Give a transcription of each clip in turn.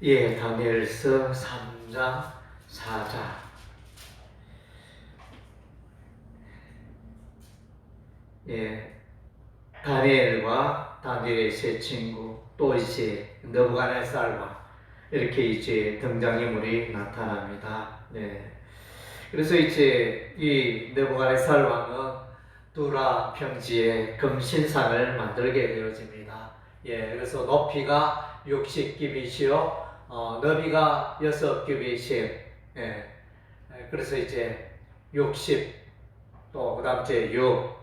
예, 다니엘서 3장 4장. 예, 다니엘과 다니엘의 세 친구, 또 이제 느부갓네살과 이렇게 이제 등장인물이 나타납니다. 네. 그래서 이제 이 느부갓네살 왕은 두라 평지에 금신상을 만들게 되어집니다. 예, 그래서 높이가 60규빗이요, 너비가 6규빗이. 예, 그래서 이제 60, 또 그다음 이제 6,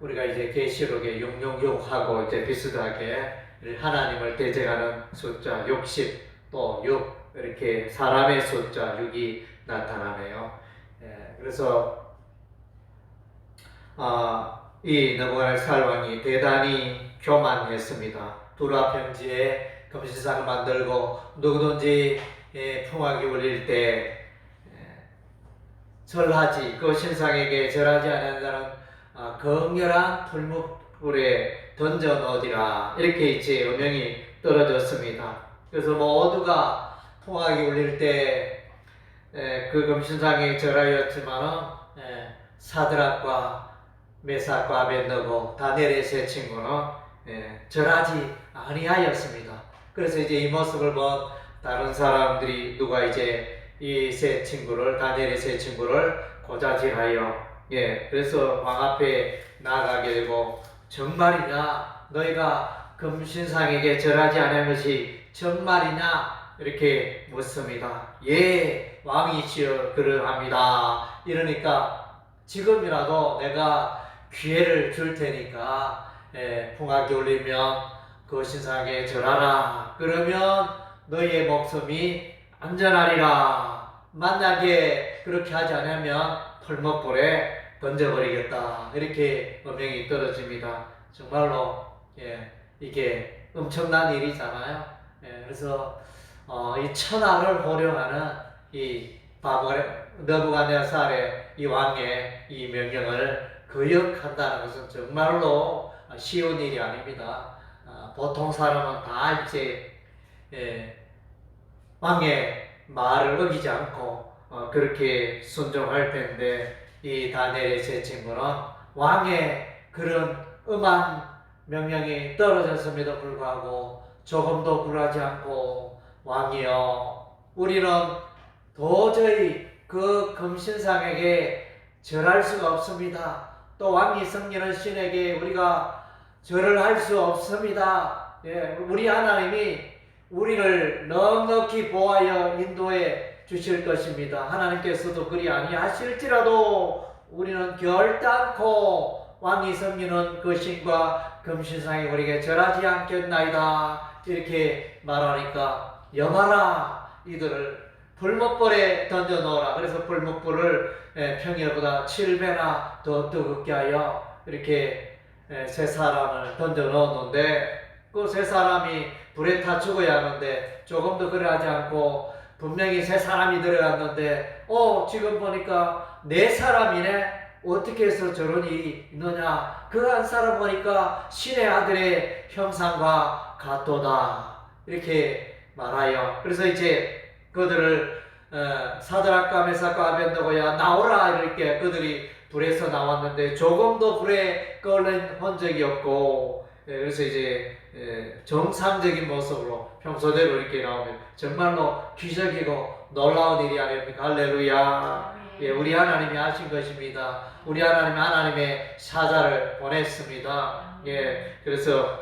우리가 이제 계시록에 666하고 이제 비슷하게 하나님을 대적하는 숫자 60, 또 6, 이렇게 사람의 숫자 6이 나타나네요. 예, 그래서 이 느부갓네살 왕이 대단히 교만했습니다. 두라 평지에 금신상을 만들고 누구든지 풍악이 울릴 때 절하지, 그 신상에게 절하지 않는 자는 극렬한 풀무불에 던져 넣으리라, 이렇게 이제 음명이 떨어졌습니다. 그래서 모두가 풍악이 울릴 때 그 금신상에 절하였지만은 사드락과 메삭과 아벳느고 다니엘의 세 친구는 절하지 아니하였습니다. 그래서 이제 이 모습을 본 다른 사람들이 누가 이제 이 세 친구를, 다니엘의 세 친구를 고자질하여, 그래서 왕 앞에 나아가게 되고, 정말이냐, 너희가 금신상에게 절하지 않은 것이 정말이냐, 이렇게 묻습니다. 예, 왕이시여 그러합니다. 이러니까 지금이라도 내가 기회를 줄 테니까 풍악이 울리면 그 신상에 절하라. 그러면 너희의 목숨이 안전하리라. 만약에 그렇게 하지 않으면 풀목불에 던져버리겠다. 이렇게 음명이 떨어집니다. 정말로 이게 엄청난 일이잖아요. 그래서 이 천하를 호령하는 이 느부갓네살의 이 왕의 이 명령을 거역한다는 것은 정말로 쉬운 일이 아닙니다. 보통 사람은 다 이제 왕의 말을 어기지 않고 그렇게 순종할 텐데, 이 다니엘의 세 친구는 왕의 그런 엄한 명령이 떨어졌음에도 불구하고 조금도 굴하지 않고, 왕이여, 우리는 도저히 그 금신상에게 절할 수가 없습니다. 또 왕이 섬기는 신에게 우리가 절을 할 수 없습니다. 우리 하나님이 우리를 넉넉히 보호하여 인도해 주실 것입니다. 하나님께서도 그리 아니하실지라도 우리는 결단코 왕이 섬기는 그 신과 금신상이 우리에게 절하지 않겠나이다. 이렇게 말하니까, 여봐라, 이들을 불목불에 던져 넣어라. 그래서 불목불을 평일보다 7배나 더 뜨겁게 하여 이렇게 세 사람을 던져 넣었는데, 그 세 사람이 불에 타 죽어야 하는데 조금도 그러하지 않고, 분명히 세 사람이 들어갔는데 지금 보니까 네 사람이네. 어떻게 해서 저런 일이 있느냐. 그 한 사람 보니까 신의 아들의 형상과 같도다. 이렇게 말하여, 그래서 이제 그들을 사드락과 메삭과 아벳느고야 나오라, 이렇게 그들이 불에서 나왔는데 조금도 불에 끓는 흔적이 없고, 그래서 이제 정상적인 모습으로 평소대로 이렇게 나오면 정말로 기적이고 놀라운 일이 아닙니까? 할렐루야. 우리 하나님이 하신 것입니다. 우리 하나님이 하나님의 사자를 보냈습니다. 그래서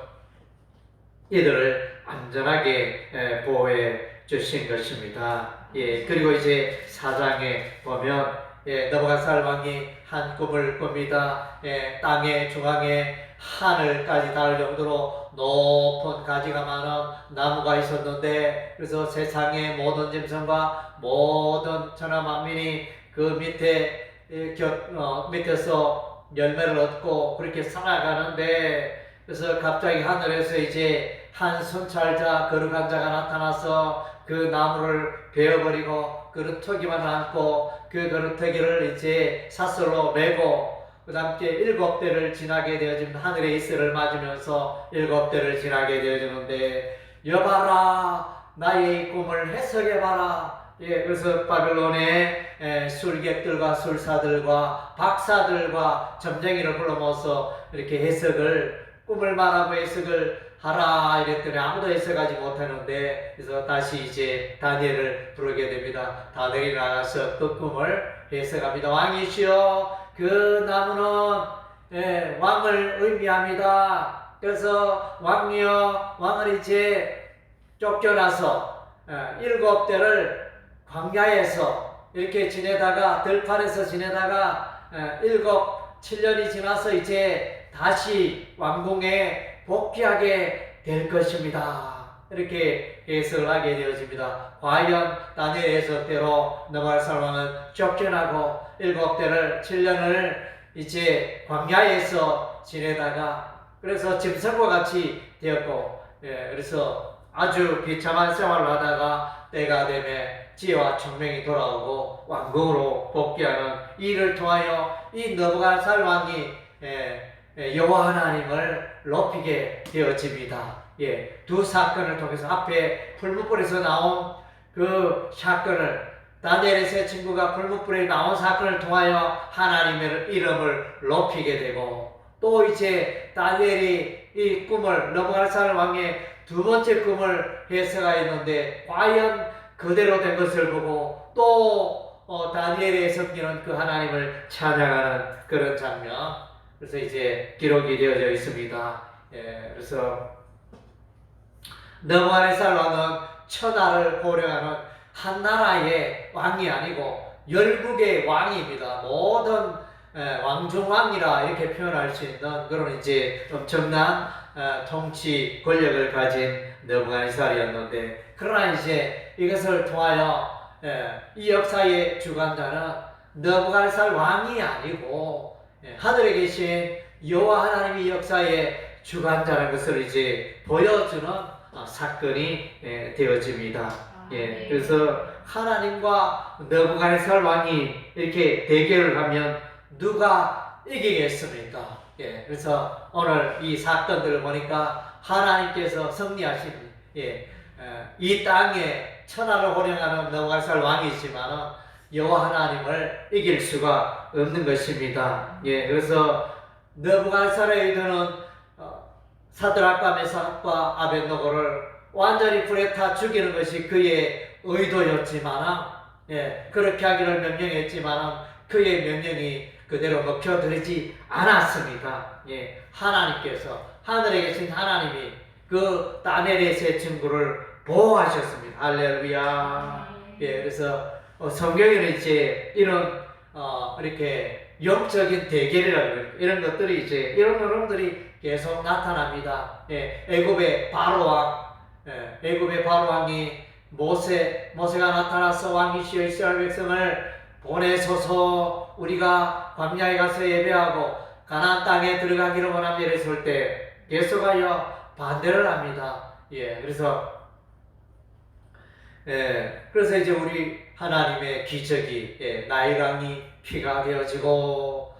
이들을 안전하게 보호해 주신 것입니다. 그리고 이제 4장에 보면 느부갓네살 왕이 한 꿈을 꿉니다. 땅의 중앙에 하늘까지 닿을 정도로 높은 가지가 많은 나무가 있었는데, 그래서 세상의 모든 짐승과 모든 천하 만민이 그 밑에 밑에서 열매를 얻고 그렇게 살아가는데, 그래서 갑자기 하늘에서 이제 한 순찰자, 거룩한 자가 나타나서 그 나무를 베어버리고 그루터기만 남고, 그 그루터기를 이제 사슬로 메고, 그 다음 때 7대를 지나게 되어집니다. 하늘의 이슬을 맞으면서 7대를 지나게 되어지는데, 여봐라, 나의 이 꿈을 해석해봐라. 예, 그래서 바벨론의 술객들과 술사들과 박사들과 점쟁이를 불러 모아서 이렇게 해석을, 꿈을 말하고 해석을 하라 이랬더니 아무도 해석하지 못하는데, 그래서 다시 이제 다니엘을 부르게 됩니다. 다니엘이 나가서 그 꿈을 해석합니다. 왕이시여, 그 나무는 왕을 의미합니다. 그래서 왕이여, 왕을 이제 쫓겨나서 7대를 광야에서 이렇게 지내다가, 들판에서 지내다가 7년이 지나서 이제 다시 왕궁에 복귀하게 될 것입니다. 이렇게 해석을 하게 되어집니다. 과연 다니엘 해석대로 느부갓네살 왕은 쫓겨나고 7년을 이제 광야에서 지내다가, 그래서 짐승과 같이 되었고, 그래서 아주 비참한 생활을 하다가 때가 되면 지혜와 총명이 돌아오고 왕궁으로 복귀하는 일을 통하여 이 느부갓네살 왕이 여호와 하나님을 높이게 되어집니다. 두 사건을 통해서, 앞에 풀무불에서 나온 그 사건을, 다니엘의 세 친구가 풀무불에 나온 사건을 통하여 하나님의 이름을 높이게 되고, 또 이제 다니엘이 이 꿈을, 느부갓네살 왕의 두 번째 꿈을 해석하였는데 과연 그대로 된 것을 보고 또 다니엘의 섬기는 그 하나님을 찬양하는 그런 장면, 그래서 이제 기록이 되어져 있습니다. 그래서 느부갓네살 왕은 천하를 호령하는 한 나라의 왕이 아니고 열국의 왕입니다. 모든 왕중왕이라 이렇게 표현할 수 있는 그런 이제 엄청난 통치 권력을 가진 느부갓네살이었는데, 그러나 이제 이것을 통하여 이 역사의 주관자는 느부갓네살 왕이 아니고 하늘에 계신 여호와 하나님이 역사의 주관자라는 것을 이제 보여주는 사건이 되어집니다. 그래서 하나님과 느부갓네살 왕이 이렇게 대결을 하면 누가 이기겠습니까? 그래서 오늘 이 사건들을 보니까 하나님께서 승리하신, 이 땅에 천하를 호령하는 느부갓네살 왕이지만 여호와 하나님을 이길 수가 없는 것입니다. 그래서 느부갓네살의 의도는 사드락과 메삭과 아벳느고를 완전히 불에 타 죽이는 것이 그의 의도였지만, 그렇게 하기를 명령했지만 그의 명령이 그대로 먹혀들지 않았습니다. 하나님께서, 하늘에 계신 하나님이 그 다니엘의 세 친구를 보호하셨습니다. 할렐루야. 그래서 성경에는 이제 이런 이렇게 영적인 대결이라는 이런 것들이 이제 이런 흐름들이 계속 나타납니다. 애굽의 바로 왕이 모세가 나타나서 왕이시여 이스라엘 백성을 보내소서, 우리가 광야에 가서 예배하고 가나안 땅에 들어가기를 원합니다 했을 때 계속하여 반대를 합니다. 그래서 이제 우리 하나님의 기적이, 나일강이 피가 되어지고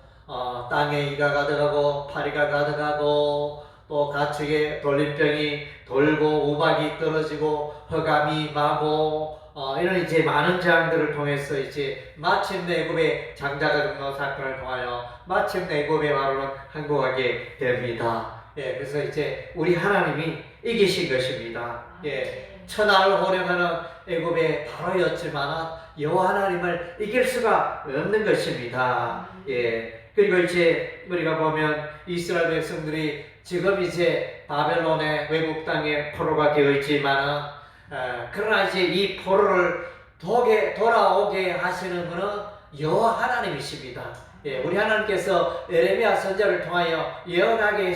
땅에 이가 가득하고 파리가 가득하고 또 가축의 돌림병이 돌고 우박이 떨어지고 흑암이 마고 이런 이제 많은 재앙들을 통해서 이제 마침내 애굽의 장자가 죽는 사건을 통하여 마침내 애굽의 바로는 항복하게 됩니다. 그래서 이제 우리 하나님이 이기신 것입니다. 천하를 호령하는 애굽의 바로였지만 여호와 하나님을 이길 수가 없는 것입니다. 그리고 이제 우리가 보면 이스라엘 백성들이 지금 이제 바벨론의 외국 땅에 포로가 되어 있지만, 그러나 이제 이 포로를 돌아오게 하시는 분은 여호와 하나님이십니다. 우리 하나님께서 예레미야 선지자를 통하여 예언하게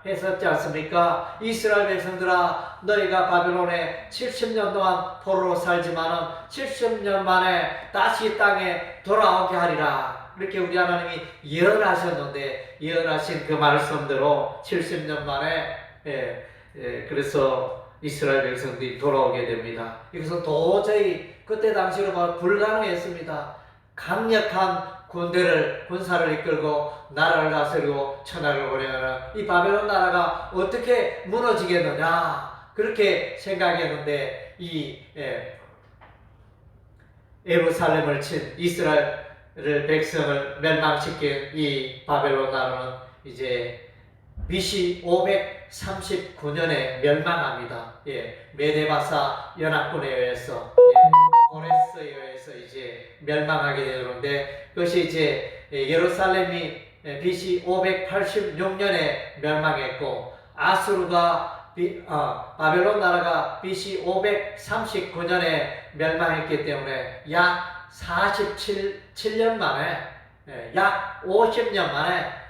했었지 않습니까? 이스라엘 백성들아, 너희가 바벨론에 70년 동안 포로로 살지만은 70년 만에 다시 땅에 돌아오게 하리라. 이렇게 우리 하나님이 예언하셨는데, 예언하신 그 말씀대로 70년 만에 그래서 이스라엘 백성들이 돌아오게 됩니다. 이것은 도저히 그때 당시로 불가능했습니다. 강력한 군사를 이끌고 나라를 다스리고 천하를 호령하는 이 바벨론 나라가 어떻게 무너지겠느냐? 그렇게 생각했는데 예루살렘을 친 이스라엘 백성을 멸망시킨 이 바벨론 나라는 이제 BC 539년에 멸망합니다. 메데바사 연합군에 의해서, 고레스에 의해서 이제 멸망하게 되는데, 그것이 이제 예루살렘이 BC 586년에 멸망했고, 아수르가 바벨론 나라가 BC 539년에 멸망했기 때문에 약 47년 만에, 약 50년 만에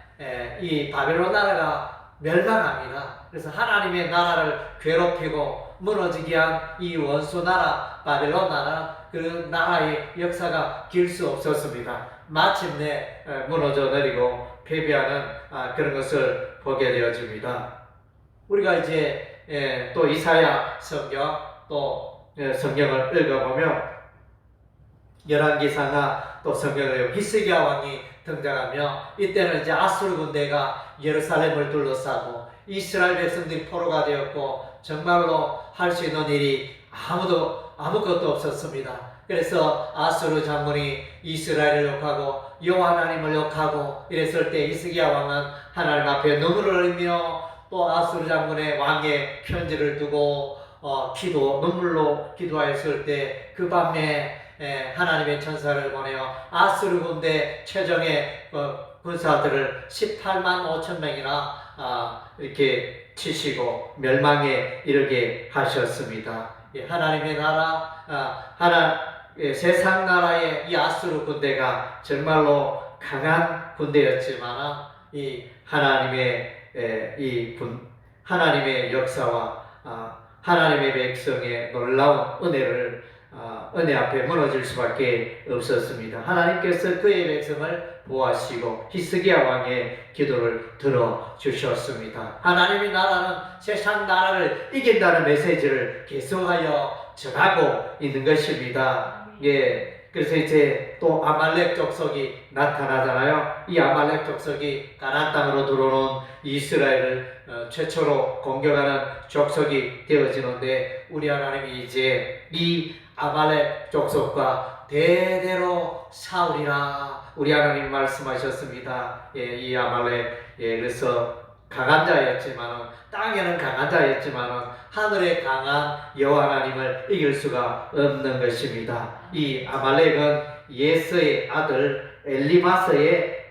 이 바벨론 나라가 멸망합니다. 그래서 하나님의 나라를 괴롭히고 무너지게 한 이 원수 나라 바벨론 나라, 그 나라의 역사가 길 수 없었습니다. 마침내 무너져 내리고 패배하는 그런 것을 보게 되어집니다. 우리가 이제 또 이사야 성경, 또 성경을 읽어보면 열왕기상하 또 성경을 히스기야 왕이 등장하며, 이때는 이제 아수르 군대가 예루살렘을 둘러싸고 이스라엘 백성들이 포로가 되었고 정말로 할 수 있는 일이 아무것도 없었습니다. 그래서 아수르 장군이 이스라엘을 욕하고 여호와 하나님을 욕하고 이랬을 때 히스기야 왕은 하나님 앞에 눈물을 흘리며 또 아수르 장군의 왕의 편지를 두고 눈물로 기도하였을 때 그 밤에 하나님의 천사를 보내어 아수르 군대 최정의 군사들을 18만 5천 명이나 이렇게 치시고 멸망에 이르게 하셨습니다. 하나님의 나라, 세상 나라의 이 아수르 군대가 정말로 강한 군대였지만 이 하나님의 역사와 하나님의 백성의 놀라운 은혜 앞에 무너질 수밖에 없었습니다. 하나님께서 그의 백성을 보호하시고 히스기야 왕의 기도를 들어주셨습니다. 하나님의 나라는 세상 나라를 이긴다는 메시지를 계속하여 전하고 있는 것입니다. 그래서 이제 또 아말렉 족속이 나타나잖아요. 이 아말렉 족속이 가나안 땅으로 들어오는 이스라엘을 최초로 공격하는 족속이 되어지는데, 우리 하나님이 이제 이 아말렉 족속과 대대로 싸우리라 우리 하나님 말씀하셨습니다. 이 아말렉, 그래서 강한 자였지만, 땅에는 강한 자였지만 하늘에 강한 여호와 하나님을 이길 수가 없는 것입니다. 이 아말렉은 예스의 아들 엘리마스의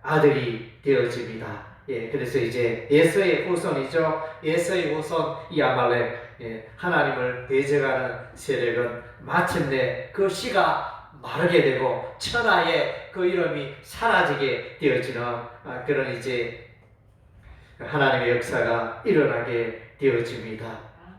아들이 되어집니다. 그래서 이제 예스의 후손이죠. 예스의 후손 이 아말렉, 하나님을 대적하는 세력은 마침내 그 씨가 마르게 되고 천하의 그 이름이 사라지게 되어지는 그런 이제 하나님의 역사가 일어나게 되어집니다.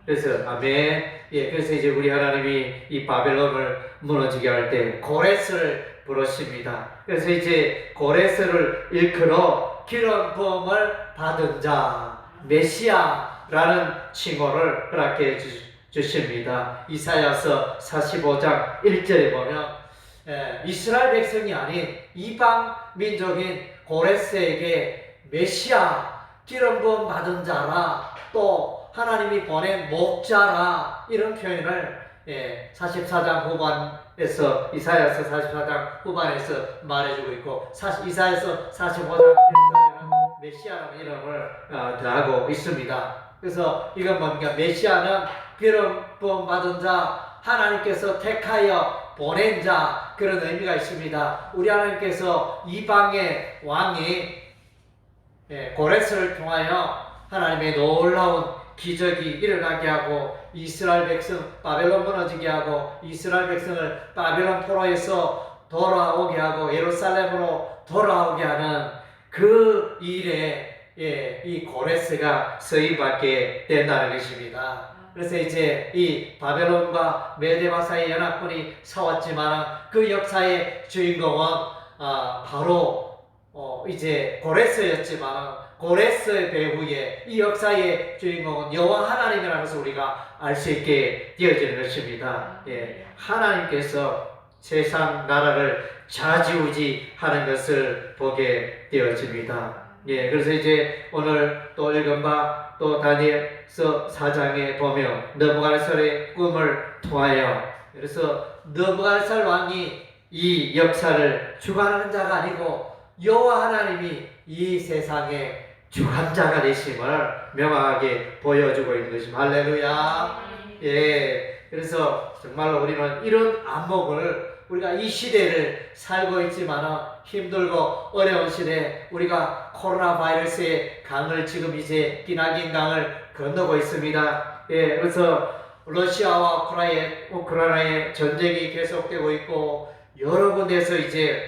그래서 아멘. 그래서 이제 우리 하나님이 이 바벨론을 무너지게 할 때 고레스를 부르십니다. 그래서 이제 고레스를 일컬어 기름 부음을 받은 자, 메시아라는 칭호를 허락해 주십니다. 이사야서 45장 1절에 보면 이스라엘 백성이 아닌 이방 민족인 고레스에게 메시아, 기름 부음 받은 자라, 또 하나님이 보낸 목자라, 이런 표현을 44장 후반에서, 이사야서 44장 후반에서 말해주고 있고, 이사야서 45장 1절에는 메시아라는 이름을 더하고 있습니다. 그래서 이건 뭡니까? 메시아는 기름 부음 받은 자, 하나님께서 택하여 보낸 자, 그런 의미가 있습니다. 우리 하나님께서 이방의 왕이 고레스를 통하여 하나님의 놀라운 기적이 일어나게 하고 이스라엘 백성 바벨론 무너지게 하고 이스라엘 백성을 바벨론 포로에서 돌아오게 하고 예루살렘으로 돌아오게 하는 그 일에 이 고레스가 서임받게 된다는 것입니다. 그래서 이제 이 바벨론과 메데바사의 연합군이 싸웠지만 그 역사의 주인공은 바로 이제 고레스였지만 고레스의 배후에 이 역사의 주인공은 여호와 하나님이라는 것을 우리가 알 수 있게 되어지는 것입니다. 하나님께서 세상 나라를 좌지우지하는 것을 보게 되어집니다. 그래서 이제 오늘 또 읽은 바 또 다니엘서 4장에 보면 느부갓네살의 꿈을 통하여, 그래서 느부갓네살 왕이 이 역사를 주관하는 자가 아니고 여호와 하나님이 이 세상의 주관자가 되심을 명확하게 보여주고 있는 것입니다. 할렐루야. 예, 그래서 정말로 우리는 이런 안목을, 우리가 이 시대를 살고 있지만 힘들고 어려운 시대, 우리가 코로나 바이러스의 강을 지금 이제 기나긴 강을 건너고 있습니다. 예, 그래서 러시아와 우크라이나의 전쟁이 계속되고 있고 여러 군데에서 이제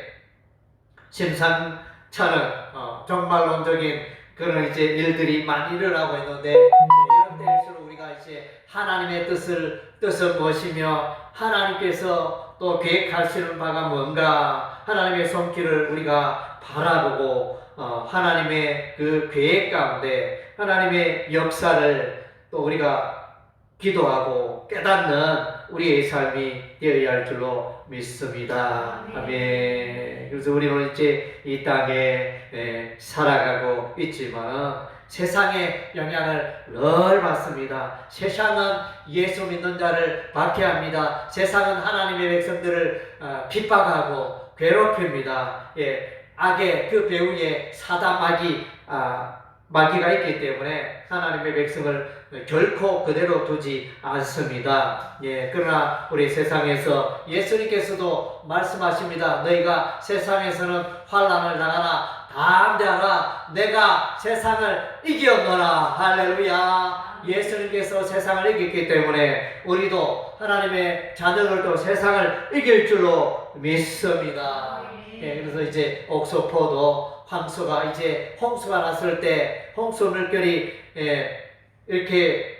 심상찮은 종말론적인 그런 이제 일들이 많이 일어나고 있는데, 이런 때일수록 우리가 이제 하나님의 뜻을 무엇이며 하나님께서 또 계획하시는 바가 뭔가, 하나님의 손길을 우리가 바라보고 하나님의 그 계획 가운데 하나님의 역사를 또 우리가 기도하고 깨닫는 우리의 삶이 되어야 할 줄로 믿습니다. 아멘. 그래서 우리는 이제 이 땅에 살아가고 있지만 세상의 영향을 늘 받습니다. 세상은 예수 믿는 자를 박해합니다. 세상은 하나님의 백성들을 핍박하고 괴롭힙니다. 예, 악의 그 배후에 사단 마귀가 있기 때문에 하나님의 백성을 결코 그대로 두지 않습니다. 예, 그러나 우리 세상에서 예수님께서도 말씀하십니다. 너희가 세상에서는 환난을 당하나 담대하라, 내가 세상을 이겼노라. 할렐루야. 예수님께서 세상을 이겼기 때문에 우리도 하나님의 자녀들도 세상을 이길 줄로 믿습니다. 예, 그래서 이제 옥소포도 황소가 이제 홍수가 났을 때 홍수 물결이 이렇게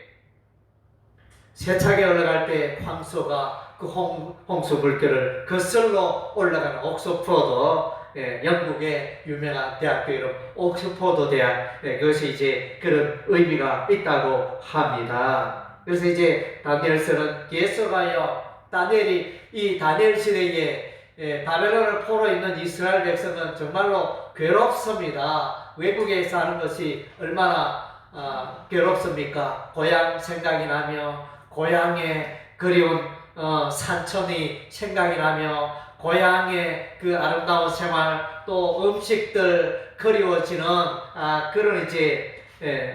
세차게 올라갈 때 황소가 그 홍수 물결을 거슬러 올라가는 옥스포드, 영국의 유명한 대학교 이름 옥스포드 대학, 그것이 이제 그런 의미가 있다고 합니다. 그래서 이제 다니엘서는 계속하여 다니엘이 이 다니엘 시대에 바벨론을 포로 있는 이스라엘 백성은 정말로 괴롭습니다. 외국에 사는 것이 얼마나 괴롭습니까? 고향 생각이 나며, 고향의 그리운 산천이 생각이 나며, 고향의 그 아름다운 생활, 또 음식들 그리워지는 그런 이제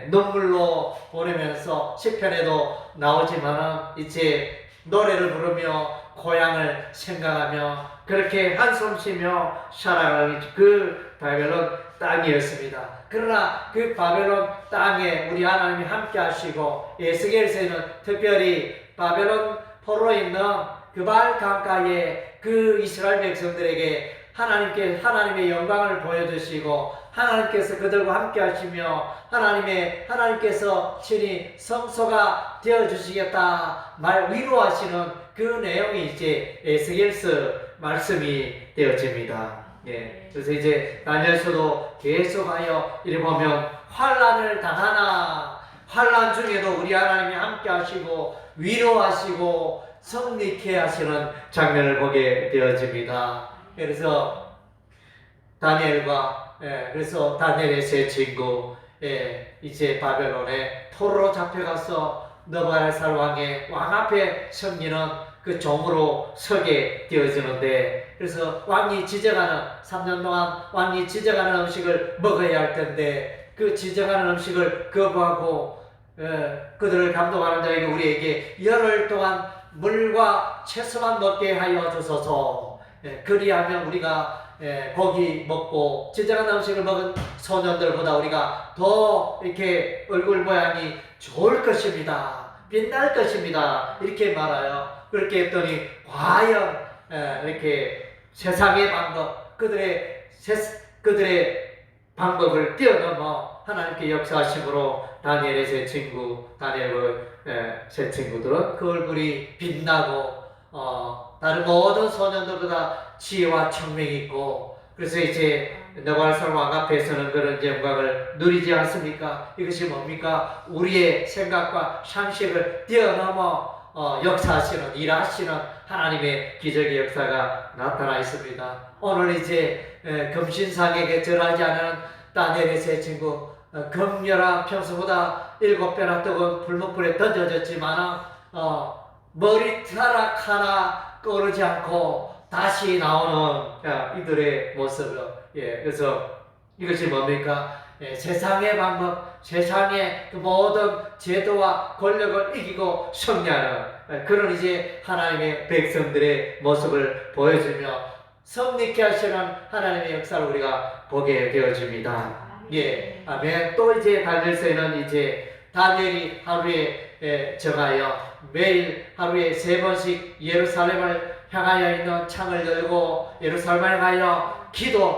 눈물로 보내면서 시편에도 나오지만은 이제 노래를 부르며 고향을 생각하며 그렇게 한숨 쉬며 살아가는 그 바벨론 땅이었습니다. 그러나 그 바벨론 땅에 우리 하나님이 함께 하시고, 에스겔서에는 특별히 바벨론 포로 있는 그발 강가에 그 이스라엘 백성들에게 하나님의 영광을 보여주시고, 하나님께서 그들과 함께 하시며 하나님께서 친히 성소가 되어주시겠다 위로하시는 그 내용이 이제 에스겔서 말씀이 되어집니다. 예, 그래서 이제 다니엘서도 계속하여 이래 보면 환난을 당하나, 환난 중에도 우리 하나님이 함께 하시고 위로하시고 성립케 하시는 장면을 보게 되어집니다. 그래서 그래서 다니엘의 세 친구, 이제 바벨론에 포로로 잡혀가서 느부갓네살 왕 앞에 섬기는 그 종으로 서게 되어지는데, 그래서 왕이 지정하는 3년 동안 왕이 지정하는 음식을 먹어야 할 텐데 그 지정하는 음식을 거부하고 그들을 감독하는 자에게 우리에게 열흘 동안 물과 채소만 먹게 하여 주소서. 그리하면 우리가 고기 먹고 지정한 음식을 먹은 소년들보다 우리가 더 이렇게 얼굴 모양이 좋을 것입니다. 빛날 것입니다. 이렇게 말하여, 그렇게 했더니 과연 이렇게 세상의 방법, 그들의 방법을 뛰어넘어 하나님께 역사하심으로 다니엘의 세 친구들은 그 얼굴이 빛나고 다른 모든 소년들보다 지혜와 청명이 있고, 그래서 이제 느부갓네살 왕 앞에서는 그런 영광을 누리지 않습니까? 이것이 뭡니까? 우리의 생각과 상식을 뛰어넘어 역사하시는, 일하시는 하나님의 기적의 역사가 나타나 있습니다. 오늘 이제 금신상에게 절하지 않은 다니엘의 세 친구, 금녀라 평소보다 7배나 뜨거운 불목불에 던져졌지만 머리카락 하나 꺼르지 않고 다시 나오는 이들의 모습을 그래서 이것이 뭡니까? 세상의 방법, 세상의 그 모든 제도와 권력을 이기고 승리하는 그런 이제 하나님의 백성들의 모습을 보여주며 성립케 하시는 하나님의 역사를 우리가 보게 되어집니다. 아멘. 또 이제 다니엘서에는 이제 다니엘이 하루에 정하여 매일 하루에 3번씩 예루살렘을 향하여 있는 창을 열고 예루살렘을 향하여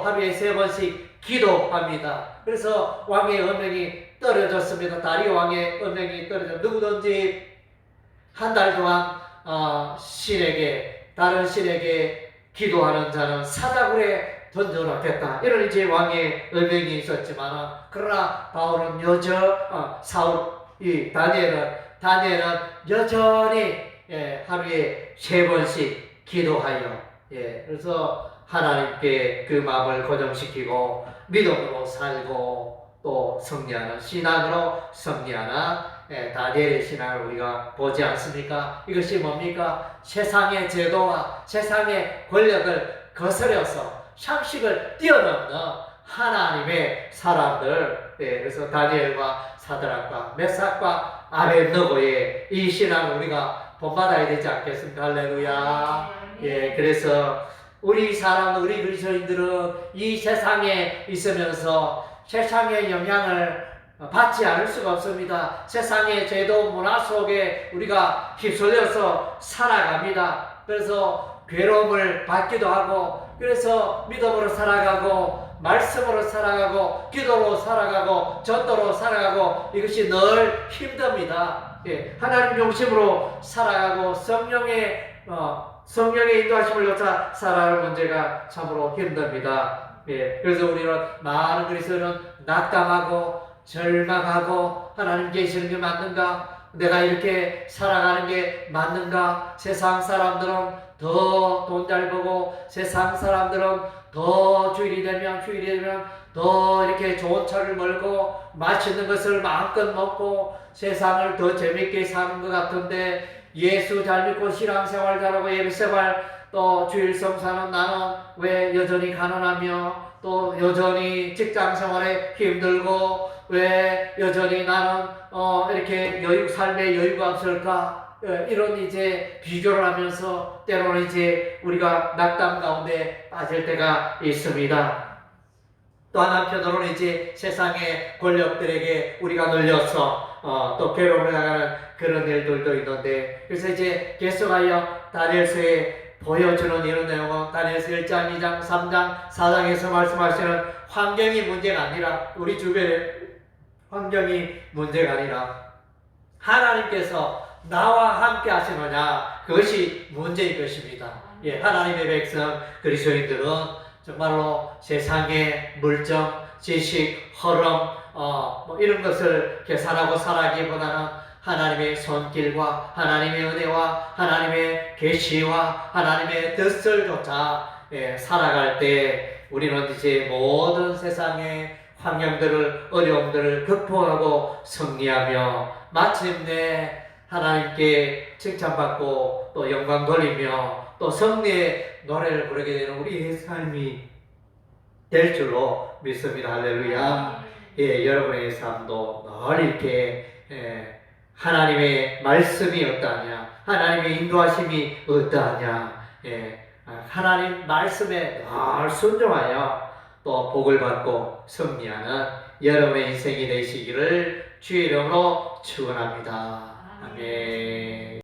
하루에 3번씩 기도합니다. 그래서 왕의 언명이 떨어졌습니다. 다리오 왕의 언명이 떨어져 누구든지 한 달 동안 다른 신에게 기도하는 자는 사자굴에 던져놓겠다. 이런 이제 왕의 언명이 있었지만 그러나 바울은 다니엘은 여전히 하루에 3번씩 기도하여 그래서 하나님께 그 마음을 고정시키고 믿음으로 살고 또 승리하는 신앙으로 승리하는 다니엘의 신앙을 우리가 보지 않습니까? 이것이 뭡니까? 세상의 제도와 세상의 권력을 거스려서 상식을 뛰어넘는 하나님의 사람들 그래서 다니엘과 사드락과 메삭과 아벳느고의 이 신앙을 우리가 본받아야 되지 않겠습니까? 할렐루야. 그래서 우리 그리스도인들은 이 세상에 있으면서 세상의 영향을 받지 않을 수가 없습니다. 세상의 제도 문화 속에 우리가 휩쓸려서 살아갑니다. 그래서 괴로움을 받기도 하고 그래서 믿음으로 살아가고 말씀으로 살아가고 기도로 살아가고 전도로 살아가고 이것이 늘 힘듭니다. 하나님 중심으로 살아가고 성령의 인도하심을 쫓아 살아가는 문제가 참으로 힘듭니다. 그래서 우리는 많은 그리스도인은 낙담하고 절망하고 하나님 계시는 게 맞는가? 내가 이렇게 살아가는 게 맞는가? 세상 사람들은 더 돈 잘 벌고 세상 사람들은 더 주일이 되면 더 이렇게 좋은 차를 몰고 맛있는 것을 마음껏 먹고 세상을 더 재밌게 사는 것 같은데 예수 잘 믿고 신앙생활 잘하고 예배생활 또 주일 성사는 나는 왜 여전히 가난하며 또 여전히 직장생활에 힘들고 왜 여전히 나는 이렇게 삶의 여유가 없을까? 이런 이제 비교를 하면서 때로는 이제 우리가 낙담 가운데 빠질 때가 있습니다. 또 한편으로는 이제 세상의 권력들에게 우리가 눌려서 또 괴로움을 당하는 그런 일들도 있는데 그래서 이제 계속하여 다니엘서에 보여주는 이런 내용은 다니엘서 1장, 2장, 3장, 4장에서 말씀하시는 환경이 문제가 아니라 우리 주변의 환경이 문제가 아니라 하나님께서 나와 함께 하시느냐 그것이 문제인 것입니다. 하나님의 백성 그리스도인들은 정말로 세상의 물정, 지식, 흐름 이런 것을 계산하고 살아가기보다는 하나님의 손길과 하나님의 은혜와 하나님의 계시와 하나님의 뜻을 쫓아 살아갈 때 우리는 이제 모든 세상의 환경들을 어려움들을 극복하고 승리하며 마침내 하나님께 칭찬받고 또 영광 돌리며 또 승리의 노래를 부르게 되는 우리의 삶이 될 줄로 믿습니다. 할렐루야. 여러분의 삶도 늘 이렇게 하나님의 말씀이 어떠하냐, 하나님의 인도하심이 어떠하냐, 하나님 말씀에 늘 순종하여 또 복을 받고 승리하는 여러분의 인생이 되시기를 주의 이름으로 축원합니다. 아멘.